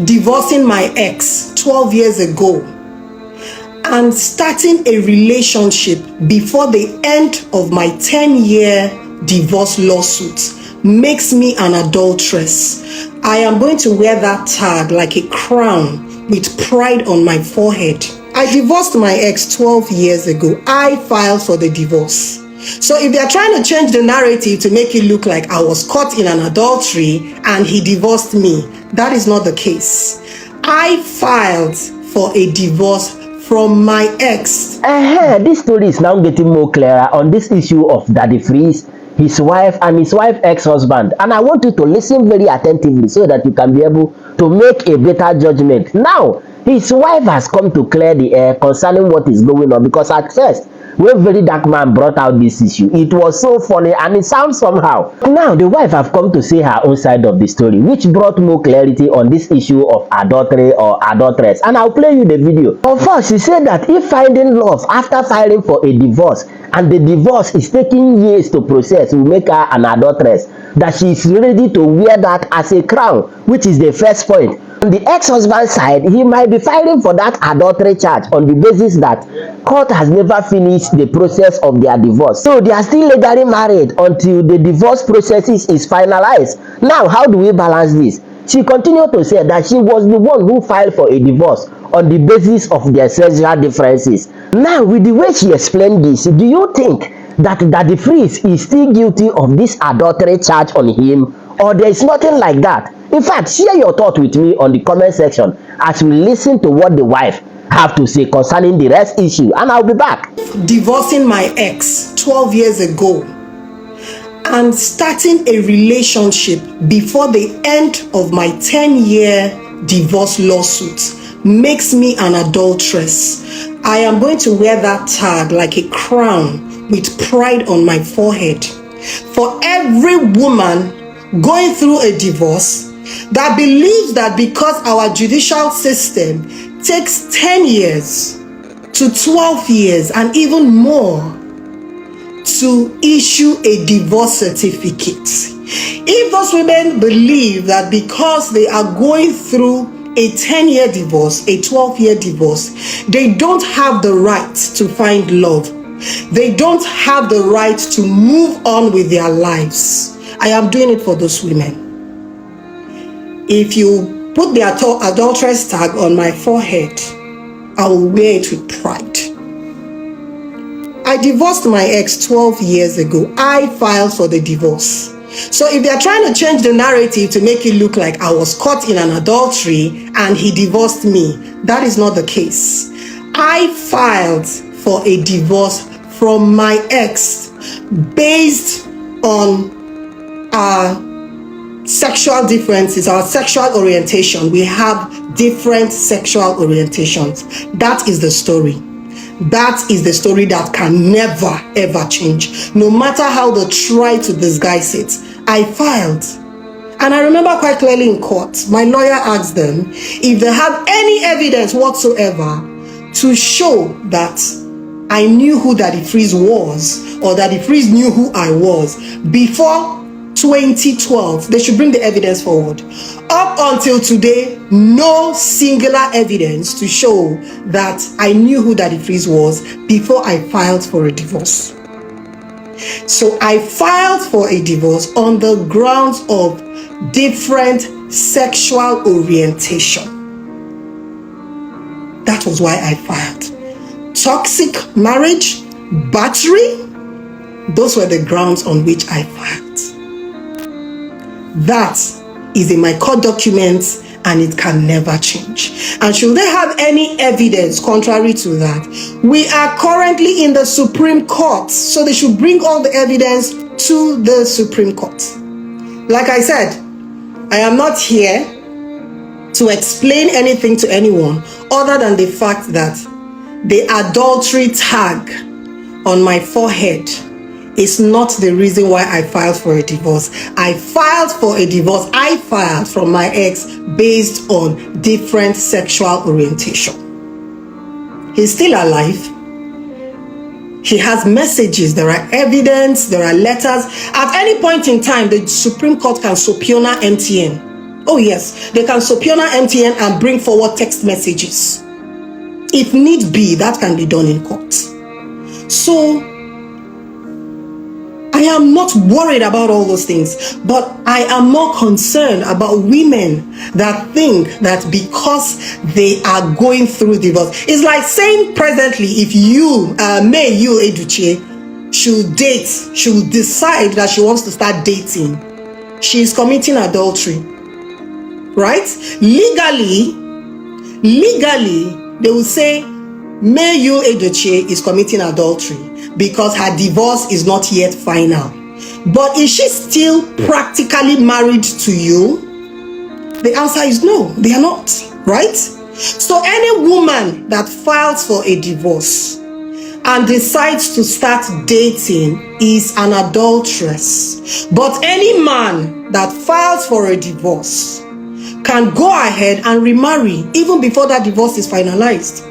divorcing my ex 12 years ago and starting a relationship before the end of my 10-year divorce lawsuit makes me an adulteress. I am going to wear that tag like a crown with pride on my forehead. I divorced my ex 12 years ago. I filed for the divorce. So if they are trying to change the narrative to make it look like I was caught in an adultery and he divorced me, that is not the case. I filed for a divorce from my ex. This story is now getting more clearer on this issue of Daddy Freeze, his wife and his wife's ex-husband. And I want you to listen very attentively so that you can be able to make a better judgment. Now, his wife has come to clear the air concerning what is going on, because at first, when Very Dark Man brought out this issue, it was so funny and it sounds somehow. Now, the wife have come to say her own side of the story, which brought more clarity on this issue of adultery or adulteress. And I'll play you the video. Of course, she said that if finding love after filing for a divorce and the divorce is taking years to process will make her an adulteress, that she is ready to wear that as a crown, which is the first point. On the ex-husband's side, he might be filing for that adultery charge on the basis that court has never finished the process of their divorce. So they are still legally married until the divorce process is finalized. Now, how do we balance this? She continued to say that she was the one who filed for a divorce on the basis of their sexual differences. Now, with the way she explained this, do you think that Daddy Freeze is still guilty of this adultery charge on him, or there is nothing like that? In fact, share your thought with me on the comment section as we listen to what the wife have to say concerning the rest issue, and I'll be back. Divorcing my ex 12 years ago and starting a relationship before the end of my 10-year divorce lawsuit makes me an adulteress. I am going to wear that tag like a crown with pride on my forehead. For every woman going through a divorce that believes that because our judicial system takes 10 years to 12 years and even more to issue a divorce certificate. If those women believe that because they are going through a 10-year divorce, a 12-year divorce, they don't have the right to find love, they don't have the right to move on with their lives, I am doing it for those women. If you put the adulteress tag on my forehead, I will wear it with pride. I divorced my ex 12 years ago. I filed for the divorce. So if they are trying to change the narrative to make it look like I was caught in an adultery and he divorced me, that is not the case. I filed for a divorce from my ex based on our sexual differences, our sexual orientation. We have different sexual orientations. That is the story. That is the story that can never ever change. No matter how they try to disguise it. I filed. And I remember quite clearly in court, my lawyer asked them if they have any evidence whatsoever to show that I knew who Daddy Freeze was, or Daddy Freeze knew who I was before 2012, they should bring the evidence forward. Up until today, no singular evidence to show that I knew who Daddy Freeze was before I filed for a divorce. So I filed for a divorce on the grounds of different sexual orientation. That was why I filed. Toxic marriage, battery, those were the grounds on which I filed. That is in my court documents and it can never change. And should they have any evidence contrary to that, we are currently in the Supreme Court, so they should bring all the evidence to the Supreme Court. Like I said, I am not here to explain anything to anyone other than the fact that the adultery tag on my forehead is not the reason why I filed for a divorce. I filed for a divorce. I filed from my ex based on different sexual orientation. He's still alive. He has messages. There are evidence. There are letters. At any point in time, the Supreme Court can subpoena MTN Oh yes, they can subpoena MTN and bring forward text messages. If need be, that can be done in court. So I am not worried about all those things, but I am more concerned about women that think that because they are going through divorce, it's like saying presently, if you, May you Eduche, should date, should decide that she wants to start dating, she is committing adultery, right? Legally, they will say, May you Eduche is committing adultery because her divorce is not yet final. But is she still practically married to you? The answer is no, they are not, right? So any woman that files for a divorce and decides to start dating is an adulteress. But any man that files for a divorce can go ahead and remarry even before that divorce is finalized.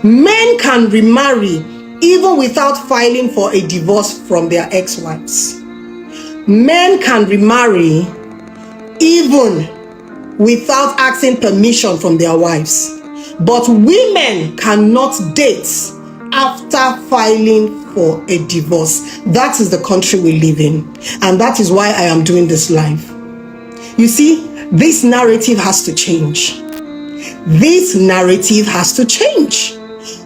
Men can remarry even without filing for a divorce from their ex-wives. Men can remarry even without asking permission from their wives. But women cannot date after filing for a divorce. That is the country we live in. And that is why I am doing this live. You see, this narrative has to change. This narrative has to change.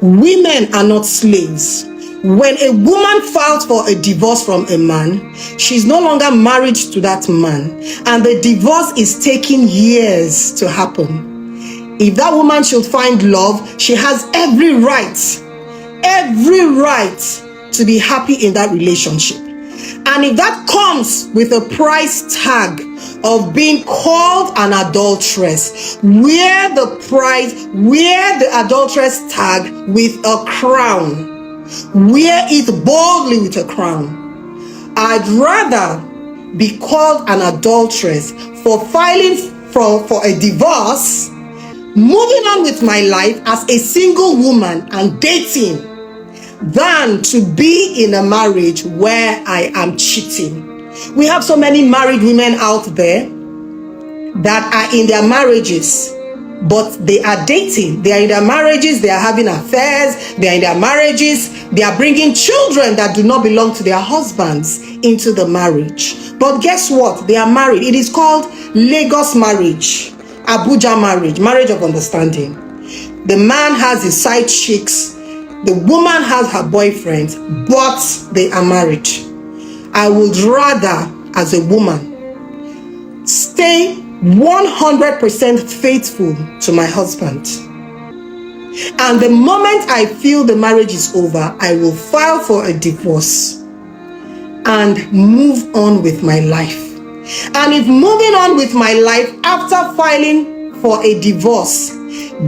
Women are not slaves. When a woman files for a divorce from a man, she's no longer married to that man, and the divorce is taking years to happen. If that woman should find love, she has every right to be happy in that relationship. And if that comes with a price tag of being called an adulteress, wear the adulteress tag with a crown. Wear it boldly with a crown. I'd rather be called an adulteress for filing for a divorce, moving on with my life as a single woman and dating, than to be in a marriage where I am cheating. We have so many married women out there that are in their marriages, but they are dating. They are in their marriages, they are having affairs, they are in their marriages, they are bringing children that do not belong to their husbands into the marriage. But guess what? They are married. It is called Lagos marriage, Abuja marriage, marriage of understanding. The man has his side chicks, the woman has her boyfriend, but they are married. I would rather, as a woman, stay 100% faithful to my husband. And the moment I feel the marriage is over, I will file for a divorce and move on with my life. And if moving on with my life after filing for a divorce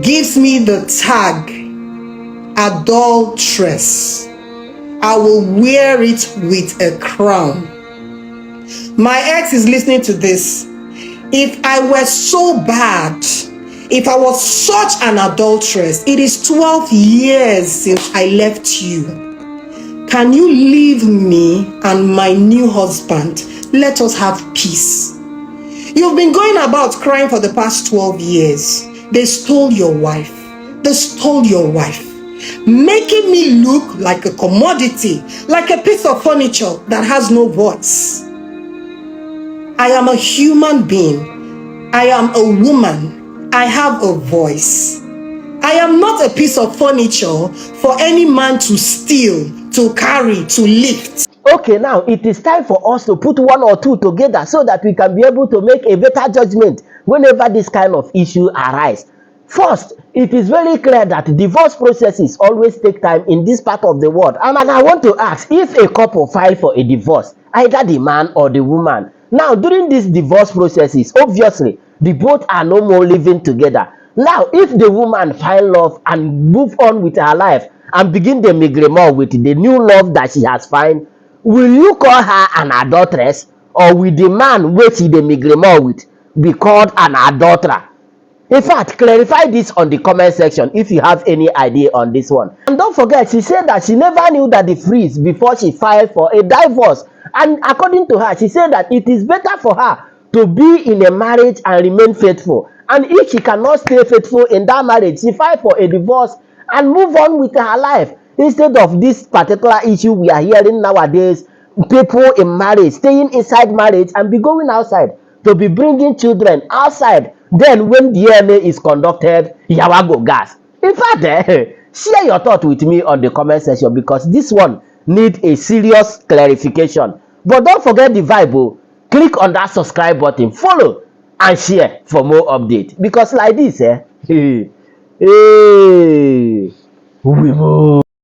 gives me the tag adulteress, I will wear it with a crown. My ex is listening to this. If I were so bad, if I was such an adulteress, it is 12 years since I left you. Can you leave me and my new husband? Let us have peace. You've been going about crying for the past 12 years. They stole your wife. They stole your wife, making me look like a commodity, like a piece of furniture that has no voice. I am a human being. I am a woman. I have a voice. I am not a piece of furniture for any man to steal, to carry, to lift. Okay, now it is time for us to put one or two together so that we can be able to make a better judgment whenever this kind of issue arise. First, it is very clear that divorce processes always take time in this part of the world. And I want to ask, if a couple file for a divorce, either the man or the woman, now during these divorce processes, obviously, the both are no more living together. Now, if the woman find love and move on with her life and begin the migrement with the new love that she has found, will you call her an adulteress, or will the man wey she dey migrement with be called an adulterer? In fact, clarify this on the comment section if you have any idea on this one. And don't forget, she said that she never knew that the freeze before she filed for a divorce. And according to her, she said that it is better for her to be in a marriage and remain faithful. And if she cannot stay faithful in that marriage, she file for a divorce and move on with her life. Instead of this particular issue we are hearing nowadays, people in marriage staying inside marriage and be going outside to be bringing children outside. Then when DNA is conducted, yawa go gas. In fact, share your thought with me on the comment section, because this one need a serious clarification. But don't forget the vibe. Oh. Click on that subscribe button, follow and share for more updates. Because like this, hey, we move.